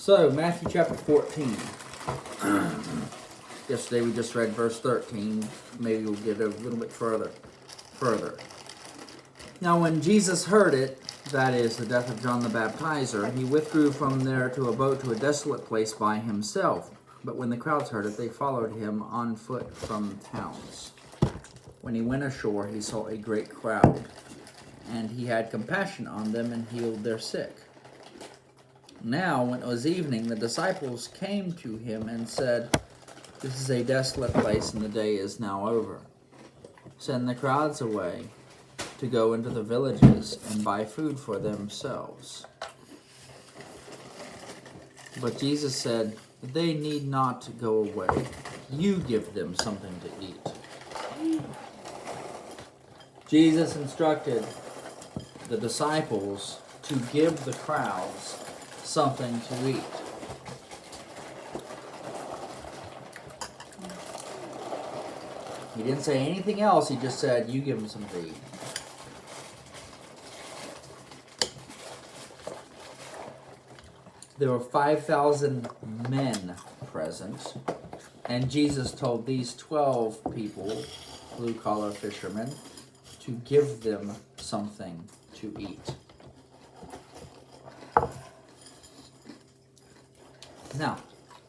So, Matthew chapter 14. Yesterday we just read verse 13. Maybe we'll get a little bit further. Now when Jesus heard it, that is, the death of John the Baptizer, he withdrew from there to a boat to a desolate place by himself. But when the crowds heard it, they followed him on foot from towns. When he went ashore, he saw a great crowd, and he had compassion on them and healed their sick. Now, when it was evening, the disciples came to him and said, "This is a desolate place, and the day is now over. Send the crowds away to go into the villages and buy food for themselves." But Jesus said, "They need not go away. You give them something to eat." Jesus instructed the disciples to give the crowds something to eat. He didn't say anything else, he just said, you give them something to eat. There were 5,000 men present, and Jesus told these 12 people, blue-collar fishermen, to give them something to eat. Now,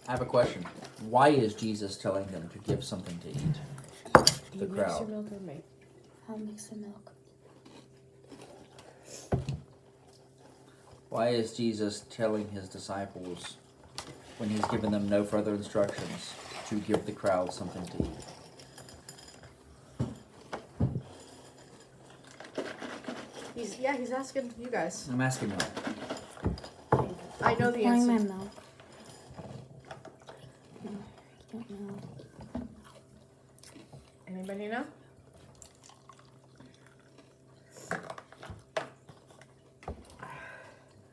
I have a question. Why is Jesus telling them to give something to eat? The crowd. Mix your milk or me? I'll mix the milk. Why is Jesus telling his disciples, when he's given them no further instructions, to give the crowd something to eat? He's asking you guys. I'm asking you. I know the Pouring answer. my milk. I don't know. Anybody know?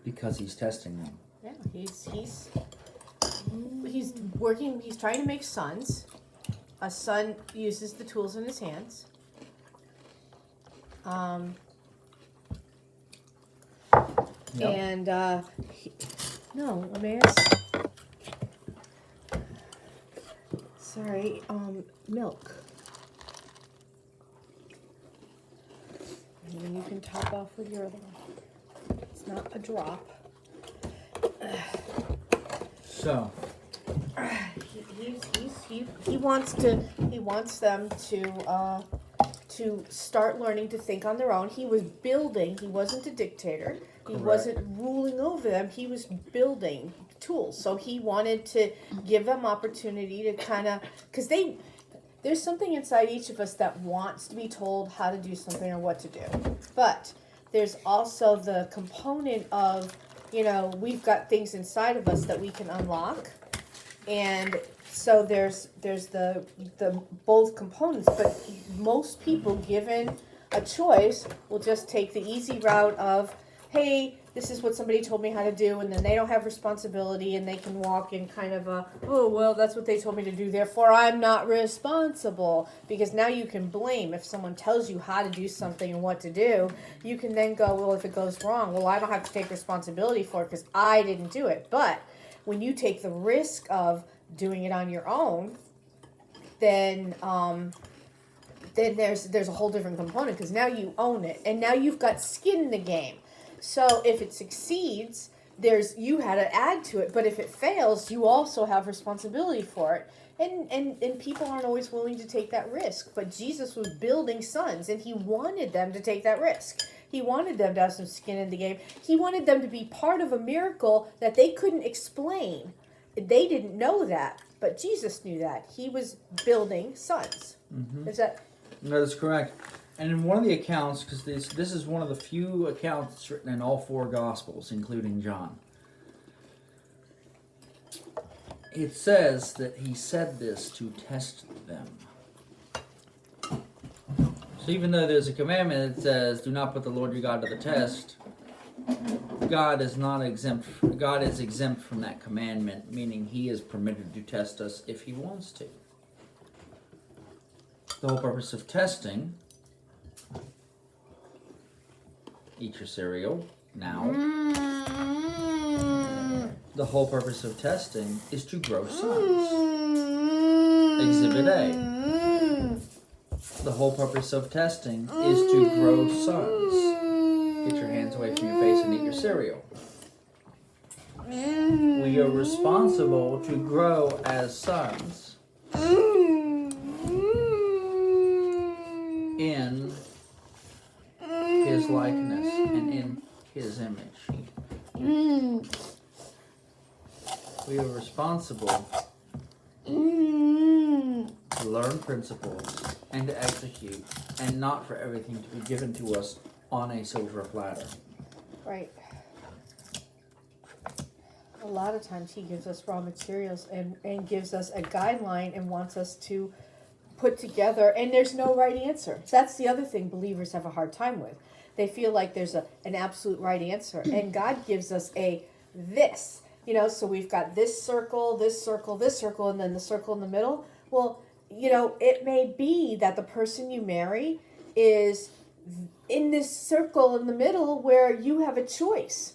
Because he's testing them. Yeah, he's working. He's trying to make sons. A son uses the tools in his hands. Yep. And no, let me ask. Sorry, milk. And then you can top off with your other one. It's not a drop. So, he wants them to start learning to think on their own. He was building. He wasn't a dictator. He Correct. wasn't ruling over them. He was building tools. So he wanted to give them opportunity to kind of, because there's something inside each of us that wants to be told how to do something or what to do. But there's also the component of, we've got things inside of us that we can unlock. And so there's the both components, but most people, given a choice, will just take the easy route of, hey, this is what somebody told me how to do, and then they don't have responsibility, and they can walk in kind of a, oh, well, that's what they told me to do, therefore I'm not responsible. Because now you can blame. If someone tells you how to do something and what to do, you can then go, well, if it goes wrong, well, I don't have to take responsibility for it because I didn't do it. But when you take the risk of doing it on your own, then there's a whole different component, because now you own it, and now you've got skin in the game. So if it succeeds, you had to add to it, but if it fails, you also have responsibility for it. And people aren't always willing to take that risk. But Jesus was building sons, and he wanted them to take that risk. He wanted them to have some skin in the game. He wanted them to be part of a miracle that they couldn't explain. They didn't know that, but Jesus knew that. He was building sons. mm-hmm. That is correct. And in one of the accounts, because this is one of the few accounts written in all four Gospels, including John, it says that he said this to test them. So even though there's a commandment that says, do not put the Lord your God to the test, God is exempt from that commandment, meaning he is permitted to test us if he wants to. The whole purpose of testing, eat your cereal now. The whole purpose of testing is to grow sons. Exhibit A. The whole purpose of testing is to grow sons. Get your hands away from your face and eat your cereal. We are responsible to grow as sons in His likeness and in His image. We are responsible to learn principles and to execute, and not for everything to be given to us on a silver platter. Right. A lot of times he gives us raw materials and gives us a guideline and wants us to put together, and there's no right answer. That's the other thing believers have a hard time with. They feel like there's an absolute right answer, and God gives us this. So we've got this circle, this circle, this circle, and then the circle in the middle. Well, it may be that the person you marry is in this circle in the middle where you have a choice.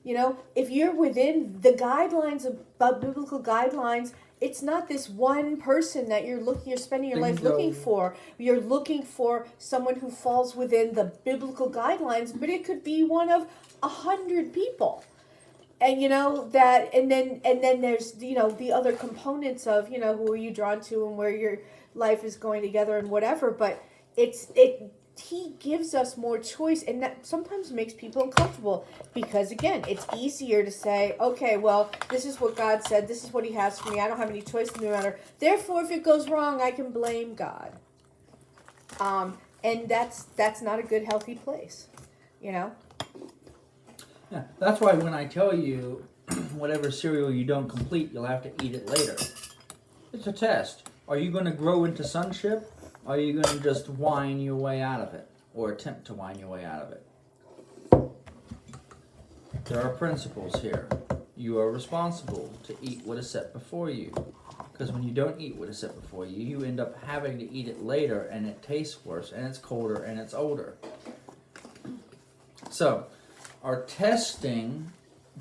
If you're within the guidelines of biblical guidelines, it's not this one person that you're spending your life looking for. You're looking for someone who falls within the biblical guidelines, but it could be one of 100 people. And and then there's the other components of who are you drawn to and where your life is going together and whatever. But he gives us more choice, and that sometimes makes people uncomfortable because again, it's easier to say, okay, well, this is what God said, this is what He has for me. I don't have any choice in the matter. Therefore, if it goes wrong, I can blame God. And that's not a good, healthy place, Yeah, that's why when I tell you whatever cereal you don't complete, you'll have to eat it later. It's a test. Are you going to grow into sonship? Or are you going to just whine your way out of it? Or attempt to whine your way out of it? There are principles here. You are responsible to eat what is set before you. Because when you don't eat what is set before you, you end up having to eat it later, and it tastes worse, and it's colder, and it's older. So, our testing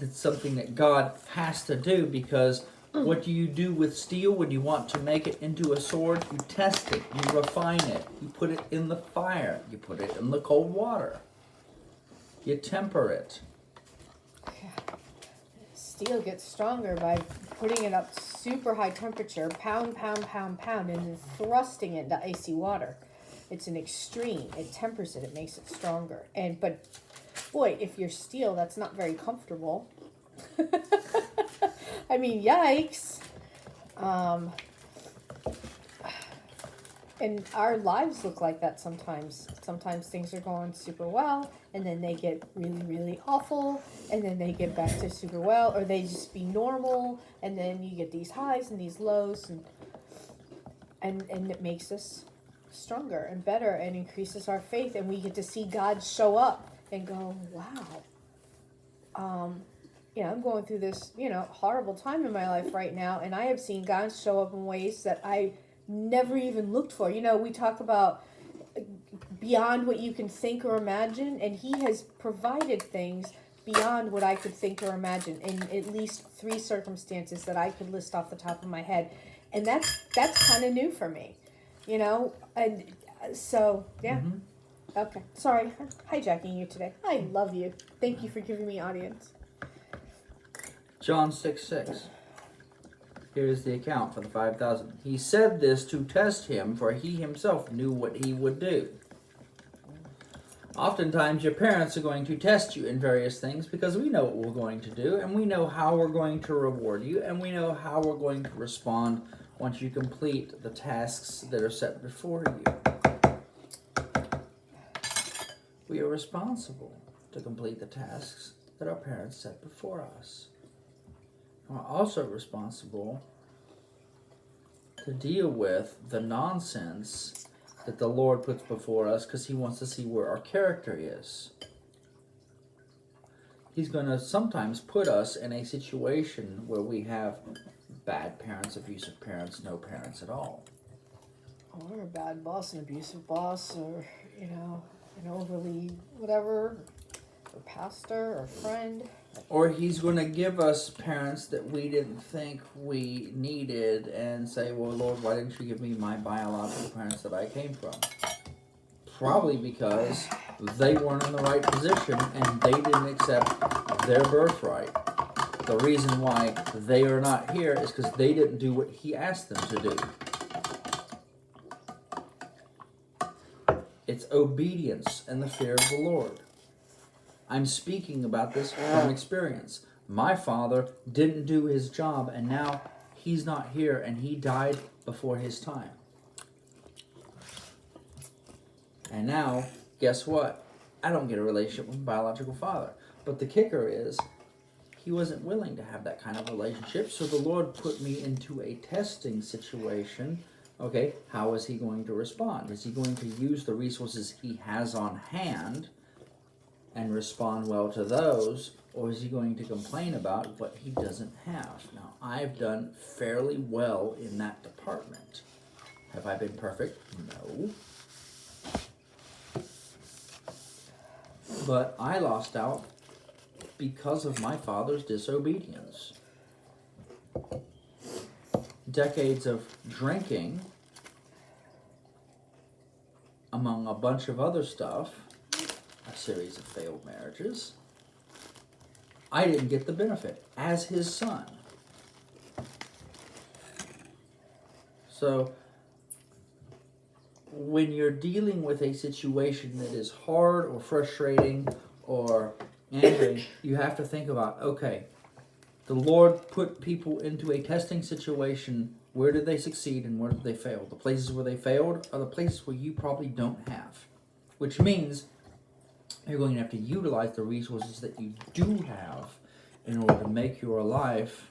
is something that God has to do, because what do you do with steel when you want to make it into a sword? You test it, you refine it, you put it in the fire, you put it in the cold water, you temper it. Steel gets stronger by putting it up super high temperature, pound, and then thrusting it into icy water. It's an extreme. It tempers it. It makes it stronger. But boy, if you're steel, that's not very comfortable. I mean, yikes. And our lives look like that sometimes. Sometimes things are going super well, and then they get really, really awful, and then they get back to super well, or they just be normal, and then you get these highs and these lows, and it makes us stronger and better and increases our faith, and we get to see God show up and go, wow. I'm going through this, horrible time in my life right now, and I have seen God show up in ways that I never even looked for. We talk about beyond what you can think or imagine, and He has provided things beyond what I could think or imagine in at least 3 circumstances that I could list off the top of my head, and that's kind of new for me, and so yeah. Mm-hmm. Okay, sorry, I'm hijacking you today. I love you. Thank you for giving me audience. John 6:6. Here is the account for the 5,000. He said this to test him, for he himself knew what he would do. Oftentimes your parents are going to test you in various things because we know what we're going to do, and we know how we're going to reward you, and we know how we're going to respond once you complete the tasks that are set before you. We are responsible to complete the tasks that our parents set before us. We're also responsible to deal with the nonsense that the Lord puts before us because He wants to see where our character is. He's going to sometimes put us in a situation where we have bad parents, abusive parents, no parents at all. Or a bad boss, an abusive boss, or, an overly whatever, or pastor, or friend. Or he's going to give us parents that we didn't think we needed and say, well, Lord, why didn't you give me my biological parents that I came from? Probably because they weren't in the right position and they didn't accept their birthright. The reason why they are not here is because they didn't do what he asked them to do. It's obedience and the fear of the Lord. I'm speaking about this from experience. My father didn't do his job, and now he's not here, and he died before his time. And now, guess what? I don't get a relationship with my biological father. But the kicker is, he wasn't willing to have that kind of relationship, so the Lord put me into a testing situation. Okay, how is he going to respond? Is he going to use the resources he has on hand and respond well to those, or is he going to complain about what he doesn't have? Now, I've done fairly well in that department. Have I been perfect? No. But I lost out because of my father's disobedience. Decades of drinking, among a bunch of other stuff, a series of failed marriages. I didn't get the benefit as his son. So, when you're dealing with a situation that is hard or frustrating or angering, you have to think about, okay, the Lord put people into a testing situation. Where did they succeed and where did they fail? The places where they failed are the places where you probably don't have. Which means you're going to have to utilize the resources that you do have in order to make your life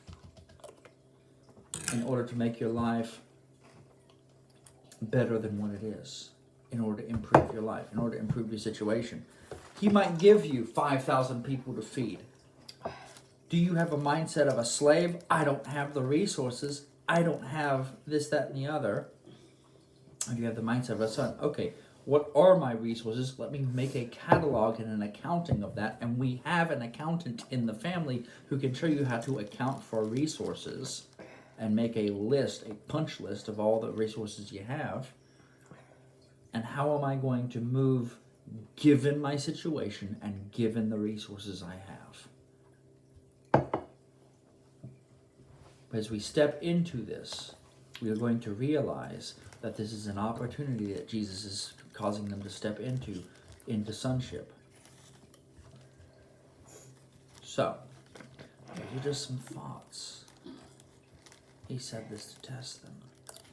better than what it is, in order to improve your life, in order to improve your situation. He might give you 5,000 people to feed. Do you have a mindset of a slave? I don't have the resources. I don't have this, that, and the other. Or do you have the mindset of a son? Okay, what are my resources? Let me make a catalog and an accounting of that. And we have an accountant in the family who can show you how to account for resources and make a list, a punch list of all the resources you have. And how am I going to move given my situation and given the resources I have? As we step into this, we are going to realize that this is an opportunity that Jesus is causing them to step into sonship. So, those are just some thoughts. He said this to test them.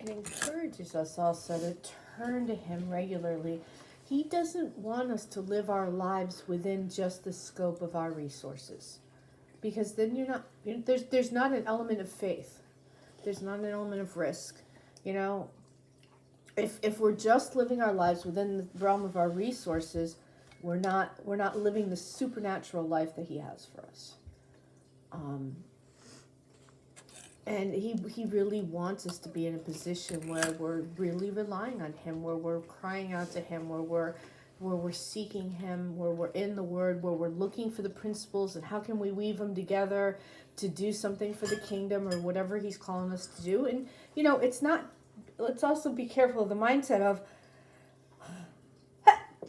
It encourages us also to turn to him regularly. He doesn't want us to live our lives within just the scope of our resources. Because then there's not an element of faith. There's not an element of risk. You know, if we're just living our lives within the realm of our resources, we're not living the supernatural life that he has for us. And he really wants us to be in a position where we're really relying on him, where we're crying out to him, where we're seeking him, where we're in the word, where we're looking for the principles and how can we weave them together to do something for the kingdom or whatever he's calling us to do. And, you know, let's also be careful of the mindset of,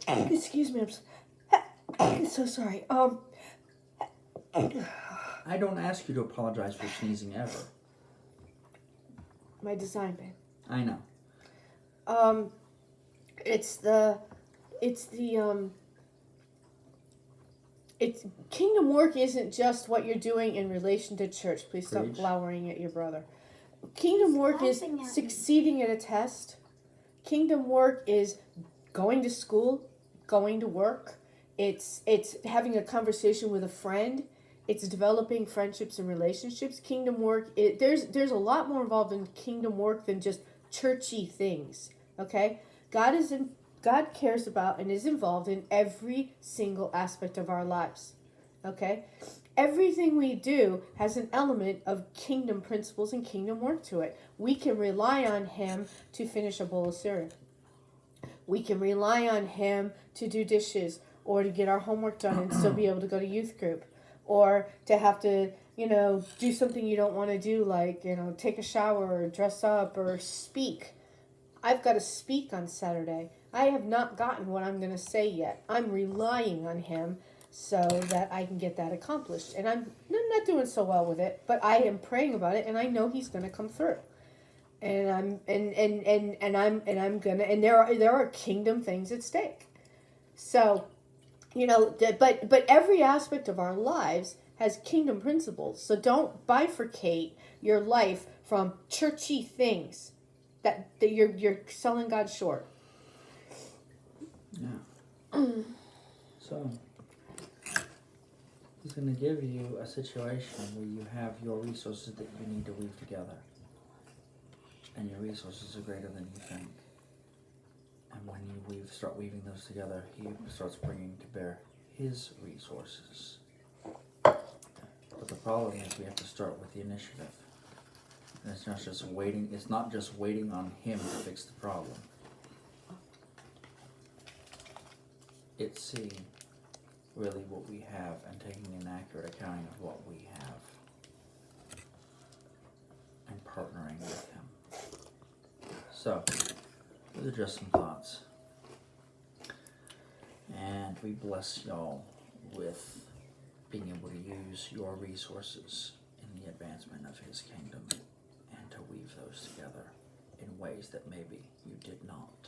excuse me, I'm so sorry. I don't ask you to apologize for sneezing ever. My design, babe. I know. It's kingdom work isn't just what you're doing in relation to church. Please stop Preach. glowering at your brother. Kingdom work is succeeding at a test. Kingdom work is going to school, going to work. It's having a conversation with a friend. It's developing friendships and relationships. Kingdom work, there's a lot more involved in kingdom work than just churchy things. Okay? God cares about and is involved in every single aspect of our lives. Okay? Everything we do has an element of kingdom principles and kingdom work to it. We can rely on him to finish a bowl of cereal. We can rely on him to do dishes or to get our homework done and still be able to go to youth group. or to have to, do something you don't want to do, like, take a shower or dress up or speak. I've got to speak on Saturday. I have not gotten what I'm going to say yet. I'm relying on him so that I can get that accomplished. And I'm not doing so well with it, but I am praying about it, and I know he's going to come through. And there are kingdom things at stake. So, but every aspect of our lives has kingdom principles. So don't bifurcate your life from churchy things that you're selling God short. Yeah. So he's going to give you a situation where you have your resources that you need to weave together. And your resources are greater than you think. And when you start weaving those together, he starts bringing to bear his resources. But the problem is we have to start with the initiative. And it's not just waiting. It's not just waiting on him to fix the problem. It's seeing really what we have and taking an accurate accounting of what we have and partnering with him. So, those are just some thoughts. And we bless y'all with being able to use your resources in the advancement of his kingdom and to weave those together in ways that maybe you did not